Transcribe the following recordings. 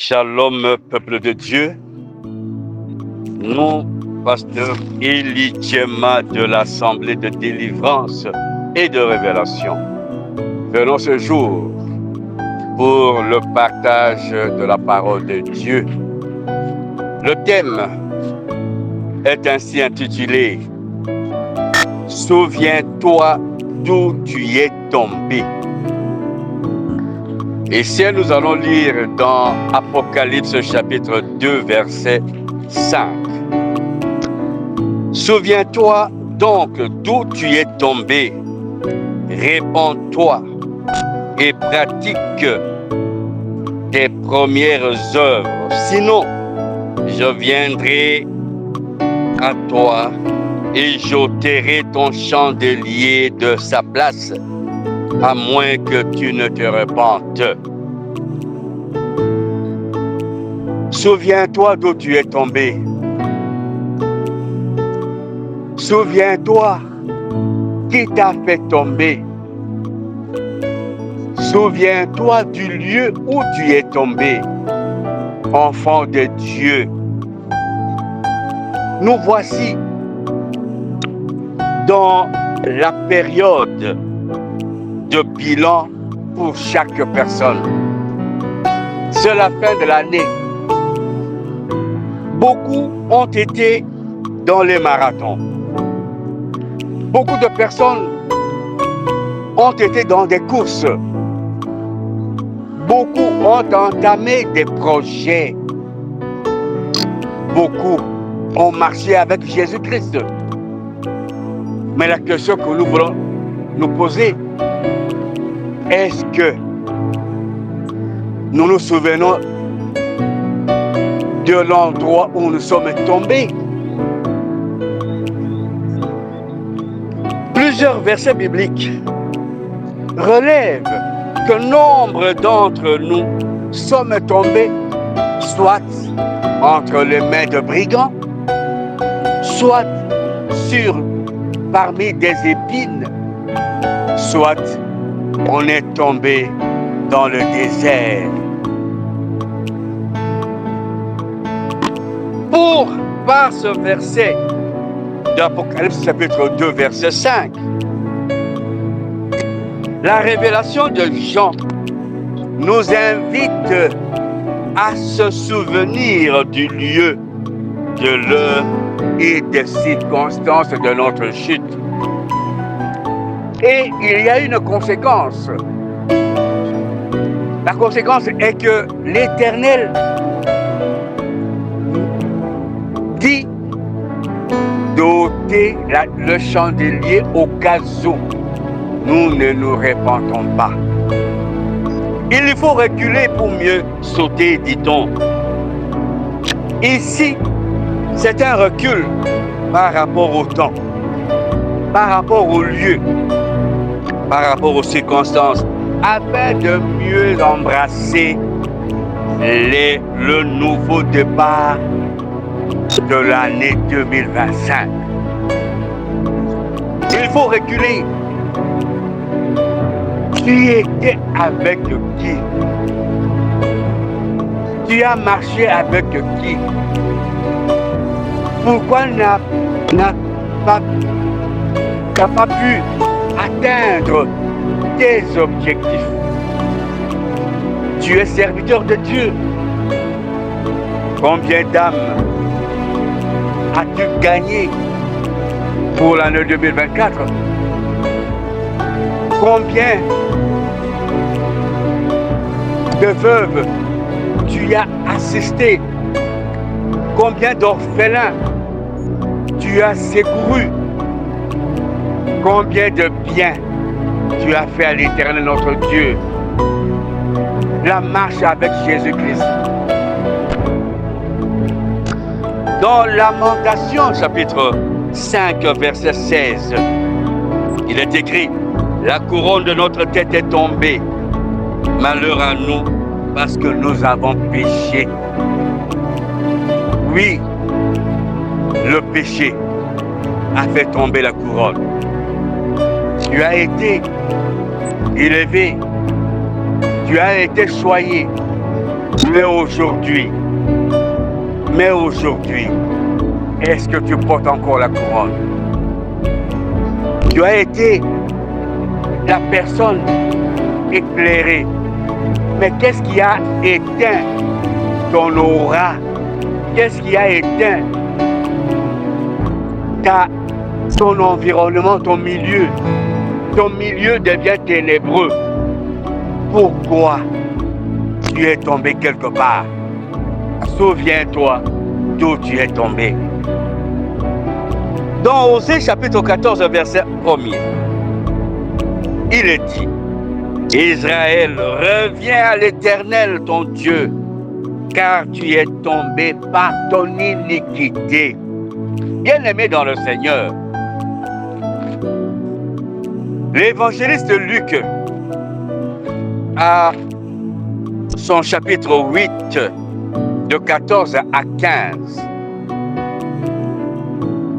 Shalom, peuple de Dieu. Nous, pasteur Élie Tchema de l'Assemblée de délivrance et de révélation, venons ce jour pour le partage de la parole de Dieu. Le thème est ainsi intitulé « Souviens-toi d'où tu es tombé ». Et si nous allons lire dans Apocalypse chapitre 2, verset 5. Souviens-toi donc d'où tu es tombé, répands-toi et pratique tes premières œuvres. Sinon, je viendrai à toi et j'ôterai ton chandelier de sa place, à moins que tu ne te repentes. Souviens-toi d'où tu es tombé. Souviens-toi qui t'a fait tomber. Souviens-toi du lieu où tu es tombé, enfant de Dieu. Nous voici dans la période de bilan pour chaque personne. C'est la fin de l'année. Beaucoup ont été dans les marathons. Beaucoup de personnes ont été dans des courses. Beaucoup ont entamé des projets. Beaucoup ont marché avec Jésus-Christ. Mais la question que nous voulons nous poser, est-ce que nous nous souvenons de l'endroit où nous sommes tombés? Plusieurs versets bibliques relèvent que nombre d'entre nous sommes tombés soit entre les mains de brigands, soit parmi des épines, soit on est tombé dans le désert. Par ce verset d'Apocalypse chapitre 2, verset 5, la révélation de Jean nous invite à se souvenir du lieu, de l'heure et des circonstances de notre chute. Et il y a une conséquence. La conséquence est que l'Éternel dit d'ôter le chandelier au cas où nous ne nous répentons pas. Il faut reculer pour mieux sauter, dit-on. Ici, c'est un recul par rapport au temps, par rapport au lieu, par rapport aux circonstances, afin de mieux embrasser le nouveau départ de l'année 2025. Il faut reculer. Tu étais avec qui? Tu as marché avec qui? Pourquoi n'as pas pu atteindre tes objectifs? Tu es serviteur de Dieu. Combien d'âmes as-tu gagné pour l'année 2024? Combien de veuves tu as assisté? Combien d'orphelins tu as secouru? Combien de biens tu as fait à l'Éternel notre Dieu? La marche avec Jésus-Christ. Dans Lamentation, chapitre 5, verset 16, il est écrit « La couronne de notre tête est tombée. Malheur à nous, parce que nous avons péché. » Oui, le péché a fait tomber la couronne. Tu as été élevé, tu as été choyé, Mais aujourd'hui, est-ce que tu portes encore la couronne? Tu as été la personne éclairée. Mais qu'est-ce qui a éteint ton aura? Qu'est-ce qui a éteint ton environnement, ton milieu? Ton milieu devient ténébreux. Pourquoi tu es tombé quelque part? Souviens-toi d'où tu es tombé. Dans Osée chapitre 14, verset 1er, il est dit: Israël, reviens à l'Éternel ton Dieu, car tu es tombé par ton iniquité. Bien-aimé dans le Seigneur, l'évangéliste Luc, à son chapitre 8, de 14 à 15,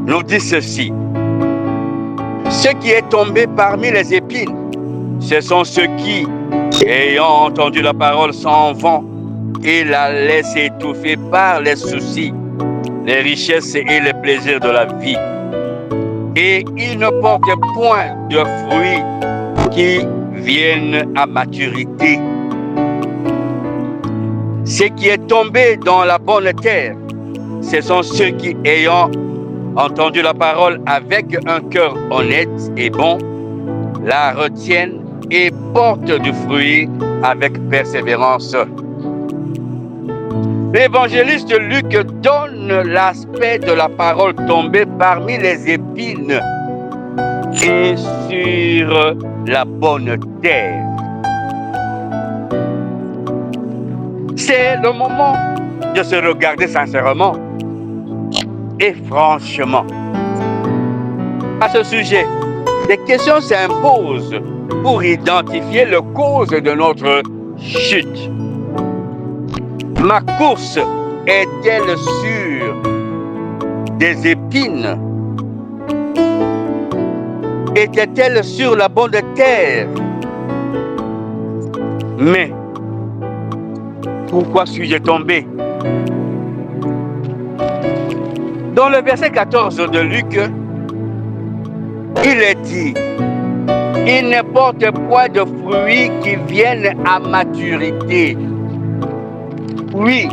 nous dit ceci: ce qui est tombé parmi les épines, ce sont ceux qui, ayant entendu la parole, s'en vont et la laissent étouffer par les soucis, les richesses et les plaisirs de la vie. Et ils ne portent point de fruits qui viennent à maturité. Ce qui est tombé dans la bonne terre, ce sont ceux qui, ayant entendu la parole avec un cœur honnête et bon, la retiennent et portent du fruit avec persévérance. L'évangéliste Luc donne l'aspect de la parole tombée parmi les épines et sur la bonne terre. C'est le moment de se regarder sincèrement et franchement. À ce sujet, des questions s'imposent pour identifier la cause de notre chute. Ma course est-elle sur des épines? Était-elle sur la bonne terre? Mais pourquoi suis-je tombé? Dans le verset 14 de Luc, il est dit: il ne porte point de fruits qui viennent à maturité. Oui,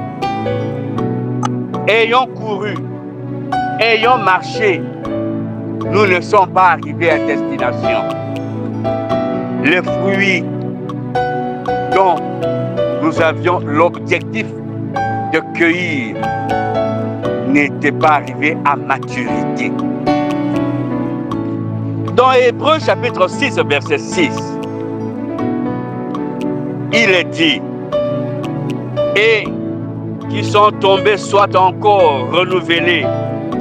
ayant couru, ayant marché, nous ne sommes pas arrivés à destination. Les fruits dont nous avions l'objectif de cueillir n'étaient pas arrivés à maturité. Dans Hébreux chapitre 6, verset 6, il est dit: et qui sont tombés soient encore renouvelés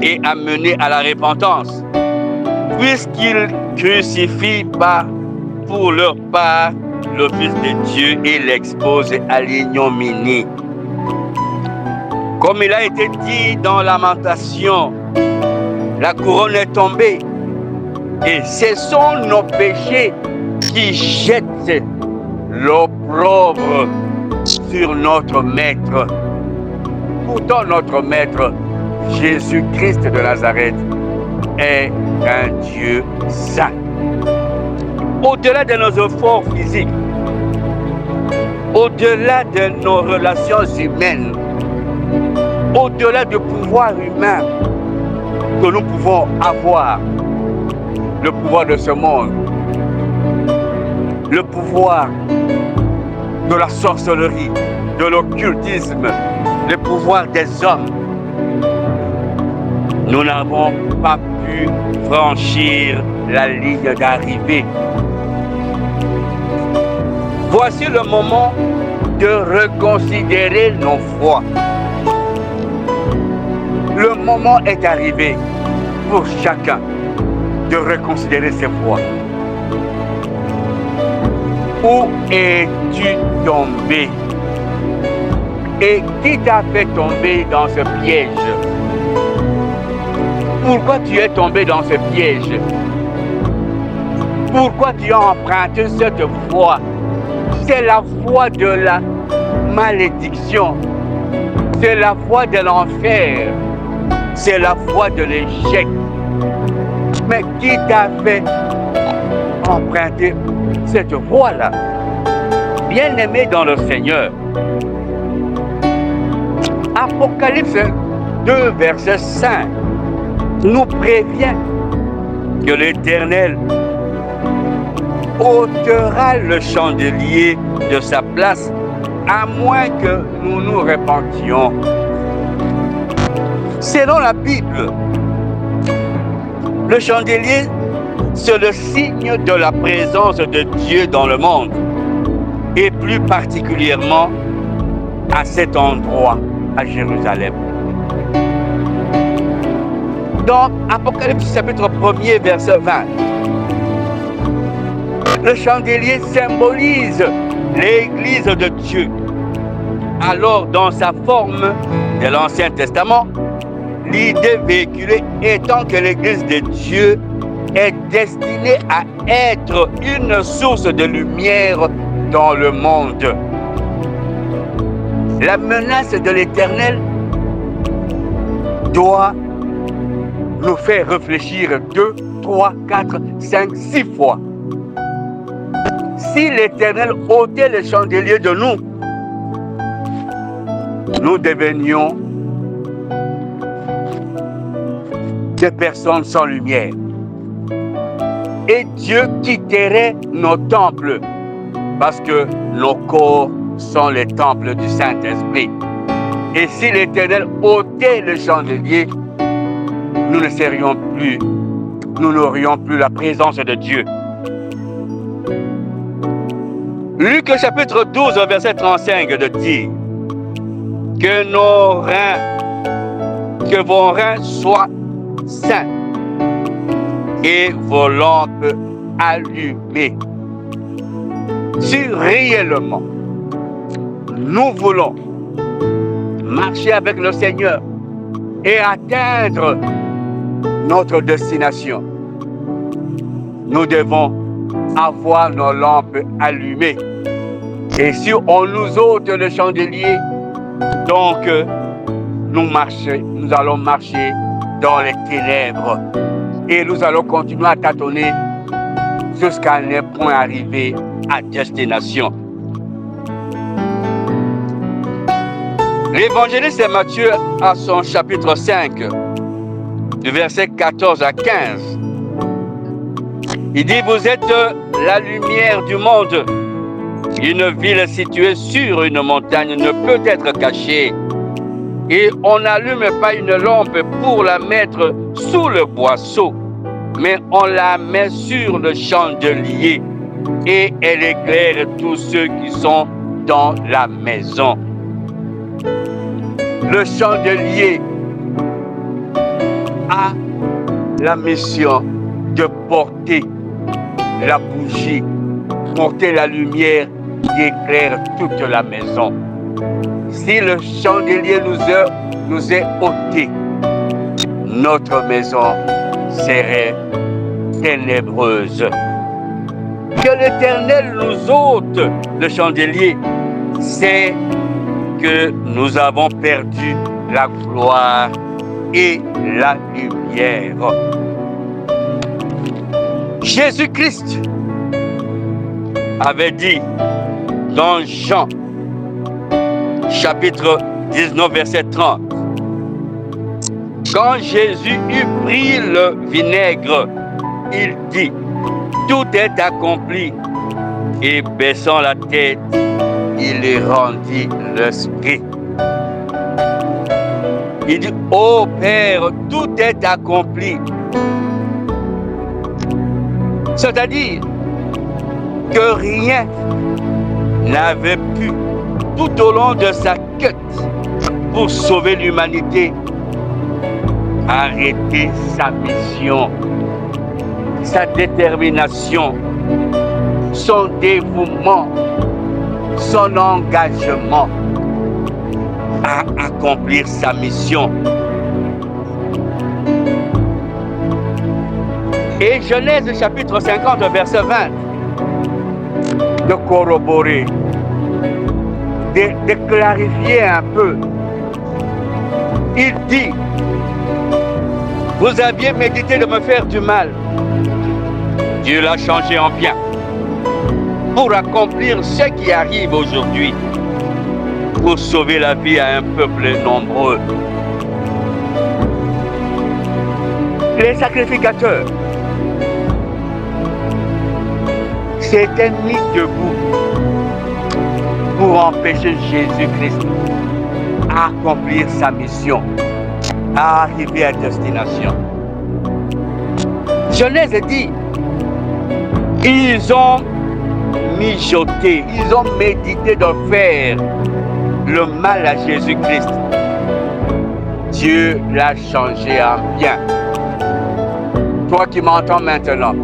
et amenés à la repentance, puisqu'ils crucifient pour leur part le Fils de Dieu et l'exposent à l'ignominie. Comme il a été dit dans Lamentation, la couronne est tombée et ce sont nos péchés qui jettent l'opprobre sur notre Maître. Pourtant, notre Maître, Jésus-Christ de Nazareth, est un Dieu saint. Au-delà de nos efforts physiques, au-delà de nos relations humaines, au-delà du pouvoir humain que nous pouvons avoir, le pouvoir de ce monde, le pouvoir de la sorcellerie, de l'occultisme, le pouvoir des hommes, nous n'avons pas pu franchir la ligne d'arrivée. Voici le moment de reconsidérer nos foi. Le moment est arrivé pour chacun de reconsidérer ses foi. Où es-tu tombé? Et qui t'a fait tomber dans ce piège? Pourquoi tu es tombé dans ce piège? Pourquoi tu as emprunté cette voie? C'est la voie de la malédiction. C'est la voie de l'enfer. C'est la voie de l'échec. Mais qui t'a fait emprunter cette voie-là? Bien-aimé dans le Seigneur, Apocalypse 2, verset 5 nous prévient que l'Éternel ôtera le chandelier de sa place à moins que nous nous repentions. Selon la Bible, le chandelier, c'est le signe de la présence de Dieu dans le monde, et plus particulièrement à cet endroit, à Jérusalem. Dans Apocalypse chapitre 1er, verset 20, le chandelier symbolise l'Église de Dieu. Alors, dans sa forme de l'Ancien Testament, l'idée véhiculée étant que l'Église de Dieu est destinée à être une source de lumière dans le monde. La menace de l'Éternel doit nous faire réfléchir 2, 3, 4, 5, 6 fois. Si l'Éternel ôtait le chandelier de nous, nous devenions des personnes sans lumière. Et Dieu quitterait nos temples parce que nos corps sont les temples du Saint-Esprit. Et si l'Éternel ôtait le chandelier, nous ne serions plus, nous n'aurions plus la présence de Dieu. Luc chapitre 12, verset 35 de dire que vos reins soient saints et vos lampes allumées. Si réellement nous voulons marcher avec le Seigneur et atteindre notre destination, nous devons avoir nos lampes allumées. Et si on nous ôte le chandelier, donc nous allons marcher dans les ténèbres et nous allons continuer à tâtonner jusqu'à ne point arriver à destination. L'évangéliste Matthieu, à son chapitre 5, du verset 14 à 15, il dit: vous êtes la lumière du monde. Une ville située sur une montagne ne peut être cachée. Et on n'allume pas une lampe pour la mettre sous le boisseau, mais on la met sur le chandelier et elle éclaire tous ceux qui sont dans la maison. Le chandelier a la mission de porter la bougie, porter la lumière qui éclaire toute la maison. Si le chandelier nous est ôté, notre maison serait ténébreuse. Que l'Éternel nous ôte le chandelier, c'est que nous avons perdu la gloire et la lumière. Jésus-Christ avait dit dans Jean, chapitre 19, verset 30, quand Jésus eut pris le vinaigre, il dit: tout est accompli. Et baissant la tête, il lui rendit l'esprit. Il dit: ô Père, tout est accompli. C'est-à-dire que rien n'avait pu, tout au long de sa quête pour sauver l'humanité, arrêter sa mission, sa détermination, son dévouement, son engagement à accomplir sa mission. Et Genèse chapitre 50, verset 20, de corroborer de clarifier un peu. Il dit, vous aviez médité de me faire du mal. Dieu l'a changé en bien pour accomplir ce qui arrive aujourd'hui, pour sauver la vie à un peuple nombreux. Les sacrificateurs s'étaient mis debout pour empêcher Jésus-Christ à accomplir sa mission, à arriver à destination. Genèse dit, ils ont mijoté, ils ont médité de faire le mal à Jésus-Christ. Dieu l'a changé en bien. Toi qui m'entends maintenant,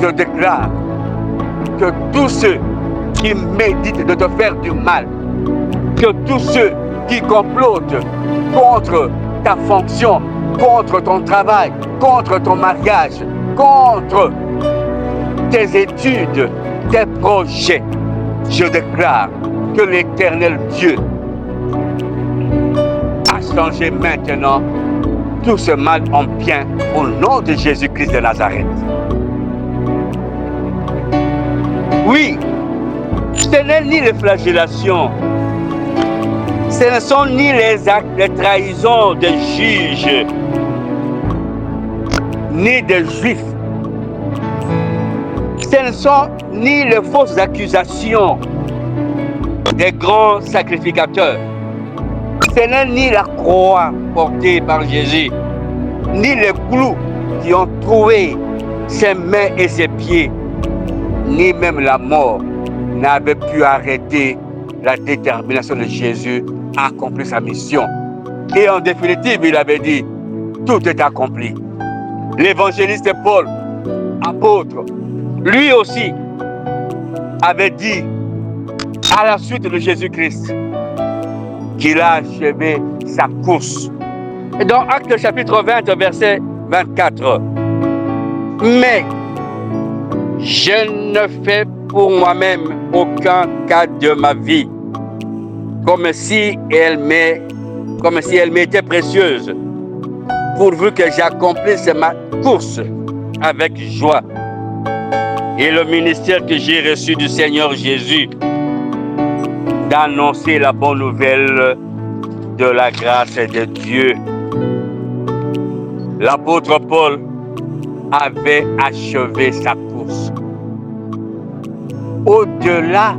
je déclare que tous ceux qui méditent de te faire du mal, que tous ceux qui complotent contre ta fonction, contre ton travail, contre ton mariage, contre tes études, tes projets, je déclare que l'Éternel Dieu a changé maintenant tout ce mal en bien au nom de Jésus-Christ de Nazareth. Oui, ce n'est ni les flagellations, ce ne sont ni les actes de trahison des juges, ni des juifs. Ce ne sont ni les fausses accusations des grands sacrificateurs. Ce n'est ni la croix portée par Jésus, ni les clous qui ont trouvé ses mains et ses pieds, ni même la mort n'avait pu arrêter la détermination de Jésus à accomplir sa mission. Et en définitive, il avait dit, tout est accompli. L'évangéliste Paul, apôtre, lui aussi avait dit à la suite de Jésus-Christ qu'il a achevé sa course. Et dans Actes chapitre 20, verset 24, mais je ne fais pour moi-même aucun cas de ma vie, comme si elle m'était précieuse, pourvu que j'accomplisse ma course avec joie. Et le ministère que j'ai reçu du Seigneur Jésus, d'annoncer la bonne nouvelle de la grâce de Dieu. L'apôtre Paul avait achevé sa course. Au-delà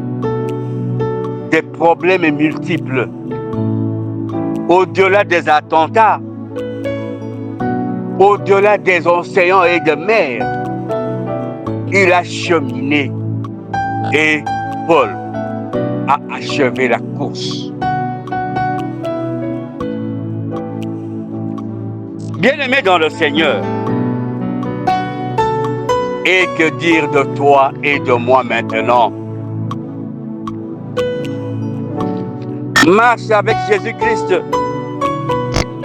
des problèmes multiples, au-delà des attentats, au-delà des océans et des mers, il a cheminé et Paul a achevé la course. Bien-aimé dans le Seigneur, et que dire de toi et de moi maintenant? Marche avec Jésus-Christ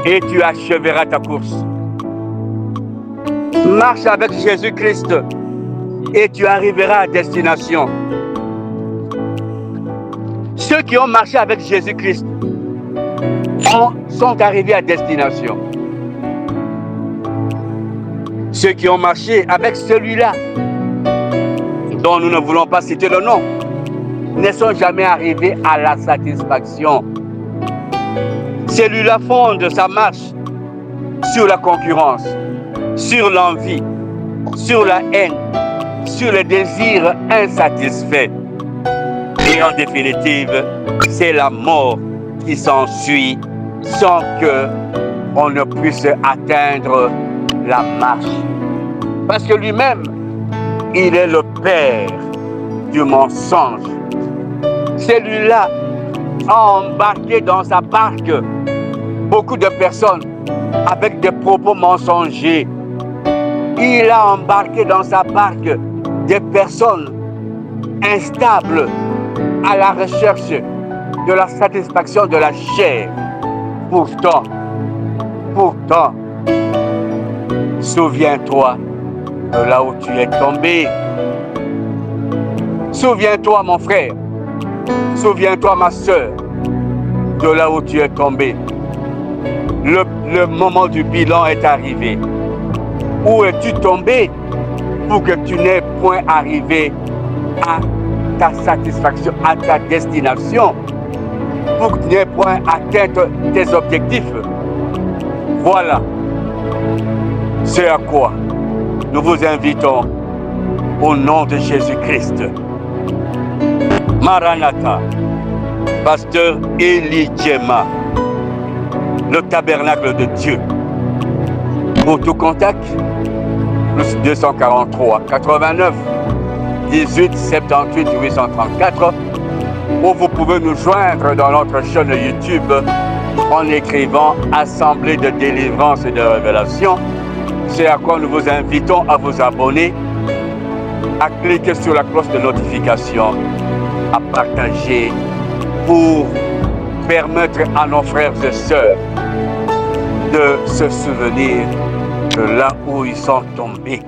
et tu acheveras ta course. Marche avec Jésus-Christ et tu arriveras à destination. Ceux qui ont marché avec Jésus-Christ sont arrivés à destination. Ceux qui ont marché avec celui-là, dont nous ne voulons pas citer le nom, ne sont jamais arrivés à la satisfaction. Celui-là fonde sa marche sur la concurrence, sur l'envie, sur la haine, sur les désirs insatisfaits. Et en définitive, c'est la mort qui s'ensuit sans que on ne puisse atteindre la marche. Parce que lui-même, il est le père du mensonge. Celui-là a embarqué dans sa barque beaucoup de personnes avec des propos mensongers. Il a embarqué dans sa barque des personnes instables à la recherche de la satisfaction de la chair. Pourtant, souviens-toi de là où tu es tombé. Souviens-toi, mon frère, Souviens-toi, ma sœur, de là où tu es tombé. Le moment du bilan est arrivé. Où es-tu tombé pour que tu n'aies point arrivé à ta satisfaction, à ta destination, pour que tu n'aies point atteint tes objectifs? Voilà ce à quoi nous vous invitons au nom de Jésus-Christ. Maranatha, pasteur Eli Djema, le tabernacle de Dieu. Pour tout contact, plus 243 89 18 78 834, ou vous pouvez nous joindre dans notre chaîne YouTube en écrivant Assemblée de délivrance et de révélation. C'est à quoi nous vous invitons à vous abonner, à cliquer sur la cloche de notification, à partager pour permettre à nos frères et sœurs de se souvenir de là où ils sont tombés.